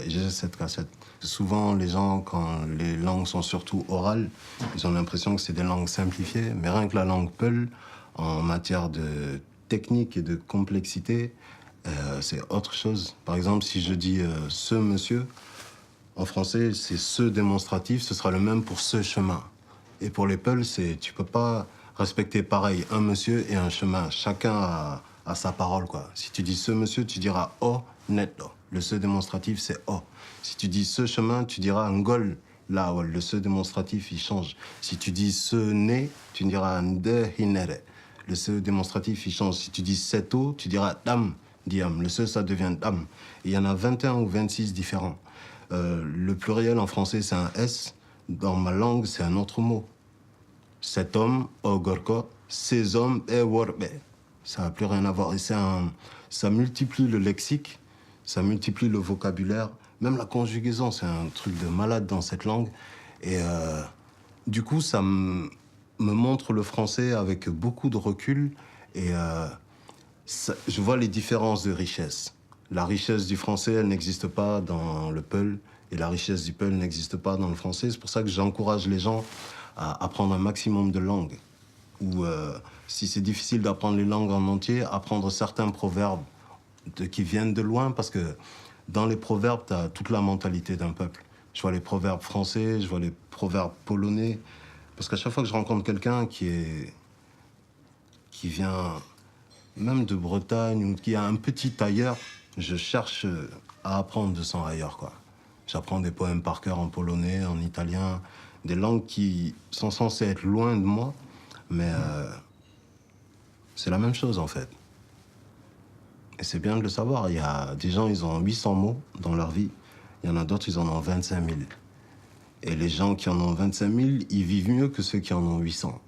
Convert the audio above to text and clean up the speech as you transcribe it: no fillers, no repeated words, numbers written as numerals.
J'ai cette cassette. Souvent, les gens, quand les langues sont surtout orales, ils ont l'impression que c'est des langues simplifiées. Mais rien que la langue Peul, en matière de technique et de complexité, c'est autre chose. Par exemple, si je dis ce monsieur, en français, c'est ce démonstratif, ce sera le même pour ce chemin. Et pour les Peuls, tu peux pas respecter pareil un monsieur et un chemin. Chacun a sa parole, quoi. Si tu dis ce monsieur, tu diras oh net. Le ce démonstratif, c'est oh. Si tu dis ce chemin, tu diras ngol. Là, ouais, le ce démonstratif, il change. Si tu dis ce né, tu diras nde hinere. Le ce démonstratif, il change. Si tu dis cette eau, tu diras dam, diam. Le ce, ça devient dam. Et il y en a 21 ou 26 différents. Le pluriel en français, c'est un S. Dans ma langue, c'est un autre mot. Cet homme, ogorko, ces hommes, eworbe. Ça n'a plus rien à voir. Et ça multiplie le lexique, ça multiplie le vocabulaire. Même la conjugaison, c'est un truc de malade dans cette langue. Et du coup, ça me montre le français avec beaucoup de recul. Et je vois les différences de richesse. La richesse du français, elle n'existe pas dans le Peul. Et la richesse du Peul n'existe pas dans le français. C'est pour ça que j'encourage les gens à apprendre un maximum de langues. Ou si c'est difficile d'apprendre les langues en entier, apprendre certains proverbes qui viennent de loin. Parce que dans les proverbes, tu as toute la mentalité d'un peuple. Je vois les proverbes français, je vois les proverbes polonais. Parce qu'à chaque fois que je rencontre quelqu'un qui vient même de Bretagne ou qui a un petit ailleurs, je cherche à apprendre de son ailleurs, quoi. J'apprends des poèmes par cœur en polonais, en italien, des langues qui sont censées être loin de moi, mais c'est la même chose en fait. Et c'est bien de le savoir. Il y a des gens, ils ont 800 mots dans leur vie. Il y en a d'autres, ils en ont 25 000. Et les gens qui en ont 25 000, ils vivent mieux que ceux qui en ont 800.